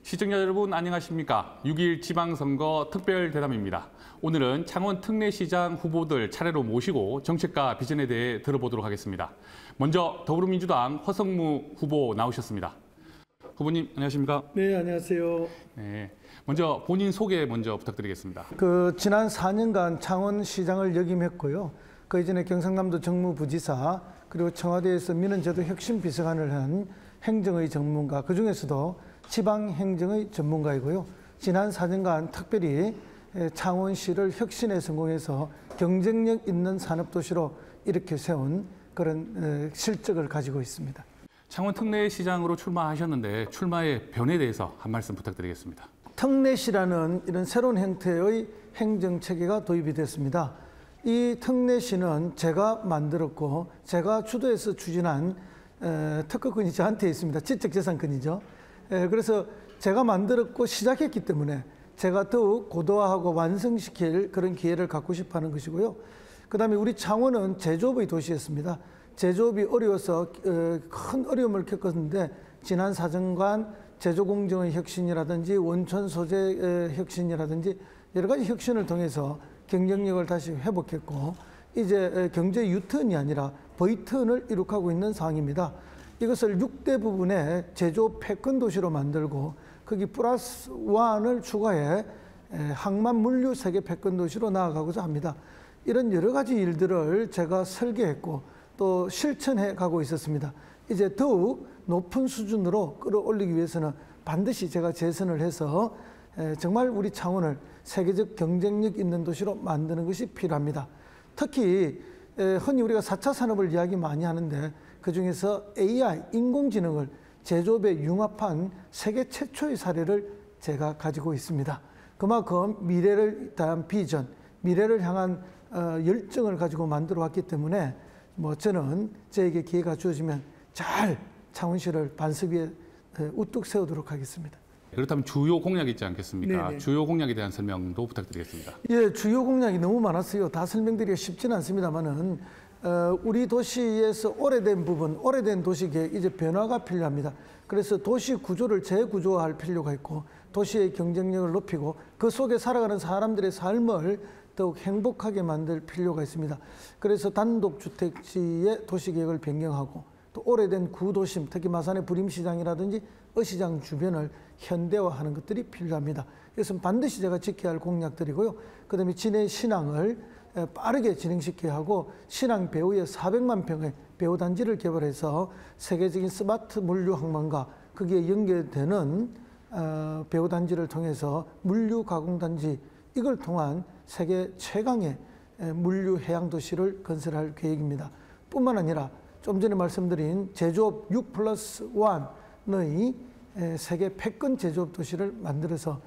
시청자 여러분 안녕하십니까? 6.1 지방선거 특별대담입니다. 오늘은 창원 특례시장 후보들 차례로 모시고 정책과 비전에 대해 들어보도록 하겠습니다. 먼저 더불어민주당 허성무 후보 나오셨습니다. 후보님 안녕하십니까? 네, 안녕하세요. 네, 먼저 본인 소개 먼저 부탁드리겠습니다. 지난 4년간 창원시장을 역임했고요. 그 이전에 경상남도 정무부지사 그리고 청와대에서 민원제도 혁신 비서관을 한 행정의 전문가, 그중에서도 지방행정의 전문가이고요. 지난 4년간 특별히 창원시를 혁신에 성공해서 경쟁력 있는 산업도시로 이렇게 세운 그런 실적을 가지고 있습니다. 창원 특례시장으로 출마하셨는데 출마의 변에 대해서 한 말씀 부탁드리겠습니다. 특례시라는 이런 새로운 형태의 행정체계가 도입이 됐습니다. 이 특례시는 제가 만들었고 제가 주도해서 추진한 특허권이 저한테 있습니다. 지적재산권이죠. 그래서 제가 만들었고 시작했기 때문에 제가 더욱 고도화하고 완성시킬 그런 기회를 갖고 싶어 하는 것이고요. 그다음에 우리 창원은 제조업의 도시였습니다. 제조업이 어려워서 큰 어려움을 겪었는데 지난 4년간 제조공정의 혁신이라든지 원천 소재 혁신이라든지 여러 가지 혁신을 통해서 경쟁력을 다시 회복했고 이제 경제 유턴이 아니라 V턴을 이룩하고 있는 상황입니다. 이것을 6대 부분의 제조업 패권 도시로 만들고 거기 플러스 1을 추가해 항만 물류 세계 패권 도시로 나아가고자 합니다. 이런 여러 가지 일들을 제가 설계했고 또 실천해 가고 있었습니다. 이제 더욱 높은 수준으로 끌어올리기 위해서는 반드시 제가 재선을 해서 정말 우리 창원을 세계적 경쟁력 있는 도시로 만드는 것이 필요합니다. 특히 흔히 우리가 4차 산업을 이야기 많이 하는데 그중에서 AI, 인공지능을 제조업에 융합한 세계 최초의 사례를 제가 가지고 있습니다. 그만큼 미래를 대한 비전, 미래를 향한 열정을 가지고 만들어 왔기 때문에 저는 저에게 기회가 주어지면 잘 창원시를 반석 위에 우뚝 세우도록 하겠습니다. 그렇다면 주요 공약이 있지 않겠습니까? 네네. 주요 공약에 대한 설명도 부탁드리겠습니다. 예, 주요 공약이 너무 많았어요. 다 설명드리기가 쉽지는 않습니다만은 우리 도시에서 오래된 부분, 오래된 도시계획 이제 변화가 필요합니다. 그래서 도시 구조를 재구조화할 필요가 있고 도시의 경쟁력을 높이고 그 속에 살아가는 사람들의 삶을 더욱 행복하게 만들 필요가 있습니다. 그래서 단독주택지의 도시계획을 변경하고 또 오래된 구도심, 특히 마산의 부림시장이라든지 어시장 주변을 현대화하는 것들이 필요합니다. 이것은 반드시 제가 지켜야 할 공약들이고요. 그다음에 진해 신항을 빠르게 진행시켜야 하고 신항 배후에 400만 평의 배후단지를 개발해서 세계적인 스마트 물류 항만과 거기에 연결되는 배후단지를 통해서 물류 가공단지 이걸 통한 세계 최강의 물류 해양 도시를 건설할 계획입니다. 뿐만 아니라 좀 전에 말씀드린 제조업 6+1의 세계 패권 제조업 도시를 만들어서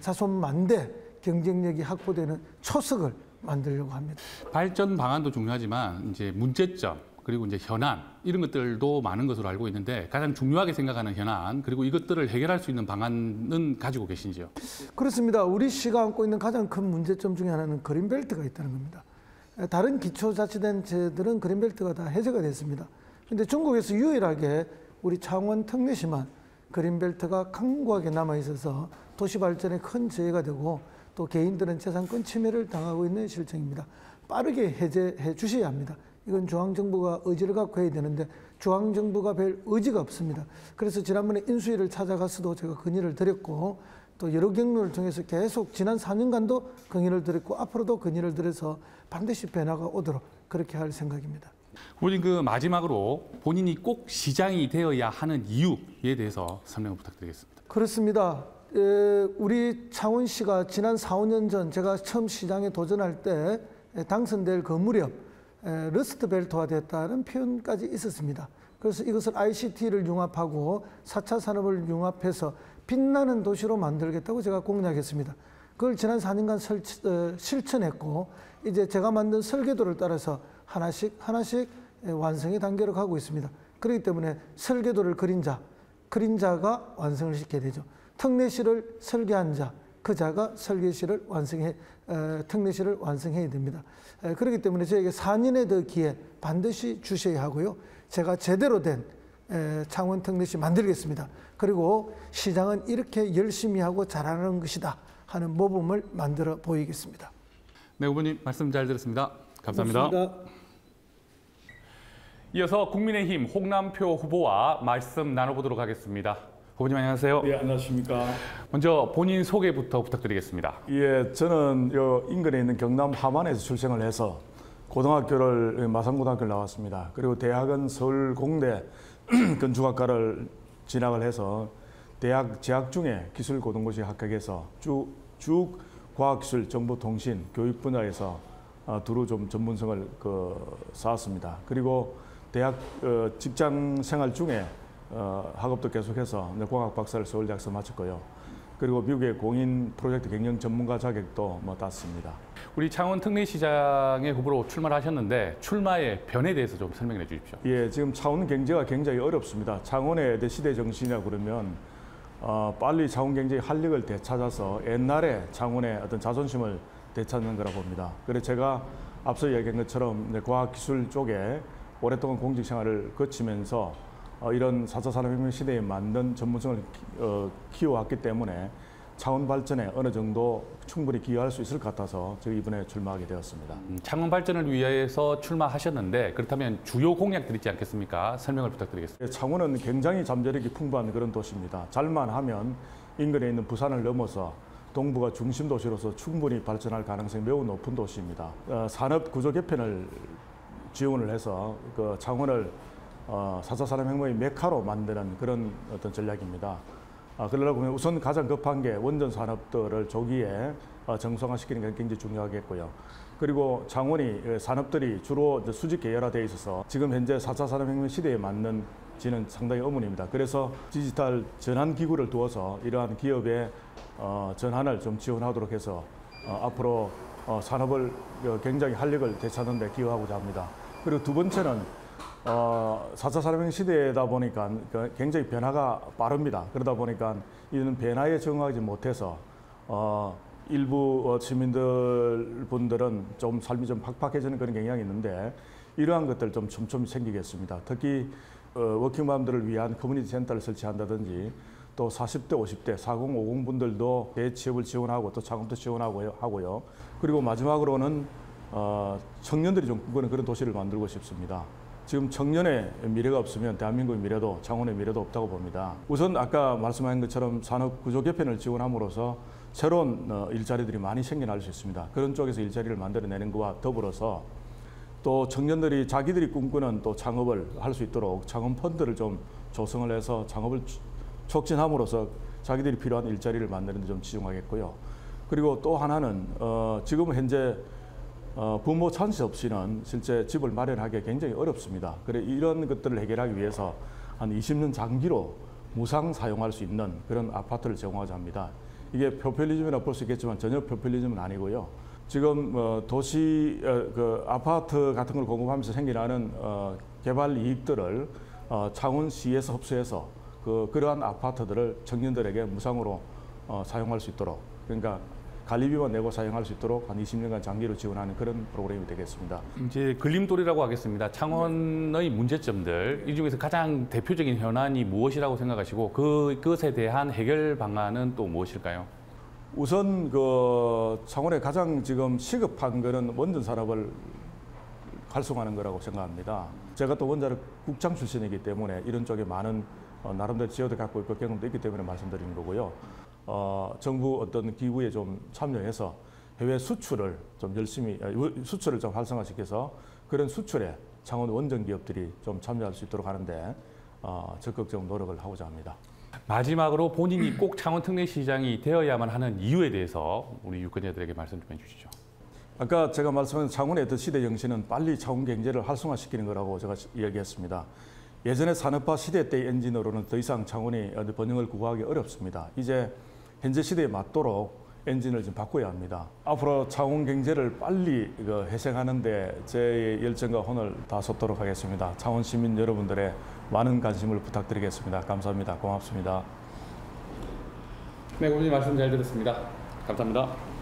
자손만대 경쟁력이 확보되는 초석을 만들려고 합니다. 발전 방안도 중요하지만 이제 문제점 그리고 이제 현안 이런 것들도 많은 것으로 알고 있는데 가장 중요하게 생각하는 현안 그리고 이것들을 해결할 수 있는 방안은 가지고 계신지요? 그렇습니다. 우리 시가 안고 있는 가장 큰 문제점 중에 하나는 그린벨트가 있다는 겁니다. 다른 기초자치단체들은 그린벨트가 다 해제가 됐습니다. 그런데 중국에서 유일하게 우리 창원 특례시만 그린벨트가 강고하게 남아있어서 도시 발전에 큰 저해가 되고 또 개인들은 재산권 침해를 당하고 있는 실정입니다. 빠르게 해제해 주셔야 합니다. 이건 중앙정부가 의지를 갖고 해야 되는데 중앙정부가 별 의지가 없습니다. 그래서 지난번에 인수위를 찾아가서도 제가 건의를 드렸고 또 여러 경로를 통해서 계속 지난 4년간도 건의를 드렸고 앞으로도 건의를 드려서 반드시 변화가 오도록 그렇게 할 생각입니다. 후보님 마지막으로 본인이 꼭 시장이 되어야 하는 이유에 대해서 설명을 부탁드리겠습니다. 그렇습니다. 우리 창원시가 지난 4, 5년 전 제가 처음 시장에 도전할 때 당선될 그 무렵 러스트벨트화 됐다는 표현까지 있었습니다. 그래서 이것을 ICT를 융합하고 4차 산업을 융합해서 빛나는 도시로 만들겠다고 제가 공약했습니다. 그걸 지난 4년간 실천했고 이제 제가 만든 설계도를 따라서 하나씩 완성의 단계로 가고 있습니다. 그렇기 때문에 설계도를 그린자가 완성을 시켜야 되죠. 특례시를 설계한 자, 그 자가 설계시를 특례시를 완성해야 됩니다. 그렇기 때문에 저에게 4년의 더 기회 반드시 주셔야 하고요. 제가 제대로 된 창원 특례시 만들겠습니다. 그리고 시장은 이렇게 열심히 하고 잘하는 것이다 하는 모범을 만들어 보이겠습니다. 네, 후보님 말씀 잘 들었습니다. 감사합니다. 고맙습니다. 이어서 국민의힘 홍남표 후보와 말씀 나눠보도록 하겠습니다. 후보님 안녕하세요. 예, 안녕하십니까. 먼저 본인 소개부터 부탁드리겠습니다. 예, 저는 인근에 있는 경남 함안에서 출생을 해서 고등학교를 마산고등학교를 나왔습니다. 그리고 대학은 서울공대 건축학과를 진학을 해서 대학 재학 중에 기술고등고시 합격해서 쭉 과학기술, 정보통신, 교육 분야에서 두루 좀 전문성을 쌓았습니다. 그리고 대학 직장 생활 중에 학업도 계속해서 공학 박사를 서울대학에서 마쳤고요. 그리고 미국의 공인 프로젝트 경영 전문가 자격도 땄습니다. 우리 창원 특례시장의 후보로 출마를 하셨는데 출마의 변에 대해서 좀 설명해 주십시오. 예, 지금 창원 경제가 굉장히 어렵습니다. 창원의 시대 정신이라고 그러면 빨리 창원 경제의 활력을 되찾아서 옛날에 창원의 어떤 자존심을 되찾는 거라 봅니다. 그래서 제가 앞서 이야기한 것처럼 과학기술 쪽에 오랫동안 공직 생활을 거치면서 이런 4차 산업혁명 시대에 맞는 전문성을 키워왔기 때문에 창원 발전에 어느 정도 충분히 기여할 수 있을 것 같아서 제가 이번에 출마하게 되었습니다. 창원 발전을 위해서 출마하셨는데 그렇다면 주요 공약들 있지 않겠습니까? 설명을 부탁드리겠습니다. 창원은 굉장히 잠재력이 풍부한 그런 도시입니다. 잘만 하면 인근에 있는 부산을 넘어서 동부가 중심 도시로서 충분히 발전할 가능성이 매우 높은 도시입니다. 산업 구조 개편을 지원을 해서 창원을 4차 산업혁명의 메카로 만드는 그런 어떤 전략입니다. 그러려고 하면 우선 가장 급한 게 원전 산업들을 조기에 정상화시키는 게 굉장히 중요하겠고요. 그리고 창원이 산업들이 주로 수직 계열화되어 있어서 지금 현재 4차 산업혁명 시대에 맞는지는 상당히 의문입니다. 그래서 디지털 전환 기구를 두어서 이러한 기업의 전환을 좀 지원하도록 해서 앞으로 산업을 굉장히 활력을 되찾는 데 기여하고자 합니다. 그리고 두 번째는 4차 산업혁명 시대다 보니까 굉장히 변화가 빠릅니다. 그러다 보니까 이는 변화에 적응하지 못해서 일부 시민분들은 좀 삶이 좀 팍팍해지는 그런 경향이 있는데 이러한 것들 좀 촘촘히 생기겠습니다. 특히 워킹맘들을 위한 커뮤니티 센터를 설치한다든지 또 40대, 50대, 40, 50 분들도 대취업을 지원하고 또 창업도 지원하고요. 그리고 마지막으로는 청년들이 좀 꿈꾸는 그런 도시를 만들고 싶습니다. 지금 청년의 미래가 없으면 대한민국의 미래도 창원의 미래도 없다고 봅니다. 우선 아까 말씀하신 것처럼 산업 구조 개편을 지원함으로써 새로운 일자리들이 많이 생겨날 수 있습니다. 그런 쪽에서 일자리를 만들어내는 것과 더불어서 또 청년들이 자기들이 꿈꾸는 또 창업을 할 수 있도록 창업 펀드를 좀 조성을 해서 창업을 촉진함으로써 자기들이 필요한 일자리를 만드는 데 좀 집중하겠고요. 그리고 또 하나는 지금 현재 부모 찬스 없이는 실제 집을 마련하기 굉장히 어렵습니다. 그래 이런 것들을 해결하기 위해서 한 20년 장기로 무상 사용할 수 있는 그런 아파트를 제공하자 합니다. 이게 포퓰리즘이라 볼 수 있겠지만 전혀 포퓰리즘은 아니고요. 지금 도시 아파트 같은 걸 공급하면서 생겨나는 개발 이익들을 창원시에서 흡수해서 그러한 아파트들을 청년들에게 무상으로 사용할 수 있도록, 그러니까 관리비만 내고 사용할 수 있도록 한 20년간 장기로 지원하는 그런 프로그램이 되겠습니다. 이제 걸림돌이라고 하겠습니다. 창원의 문제점들, 이 중에서 가장 대표적인 현안이 무엇이라고 생각하시고 그것에 대한 해결 방안은 또 무엇일까요? 우선 창원에 가장 지금 시급한 거는 원전 산업을 활성화하는 거라고 생각합니다. 제가 또 원자력 국장 출신이기 때문에 이런 쪽에 많은 나름대로 지혜도 갖고 있고 경험도 있기 때문에 말씀드리는 거고요. 정부 어떤 기구에 좀 참여해서 해외 수출을 좀 열심히 수출을 좀 활성화시켜서 그런 수출에 창원 원전 기업들이 좀 참여할 수 있도록 하는데 적극적 노력을 하고자 합니다. 마지막으로 본인이 꼭 창원 특례시장이 되어야만 하는 이유에 대해서 우리 유권자들에게 말씀 좀 해주시죠. 아까 제가 말씀한 창원의 어떤 시대 정신은 빨리 창원 경제를 활성화시키는 거라고 제가 이야기했습니다. 예전에 산업화 시대 때의 엔진으로는 더 이상 창원이 번영을 구가하기 어렵습니다. 이제 현재 시대에 맞도록 엔진을 좀 바꿔야 합니다. 앞으로 창원 경제를 빨리 회생하는 데 제 열정과 혼을 다 쏟도록 하겠습니다. 창원 시민 여러분들의 많은 관심을 부탁드리겠습니다. 감사합니다. 고맙습니다. 네, 고객님 말씀 잘 들었습니다. 감사합니다.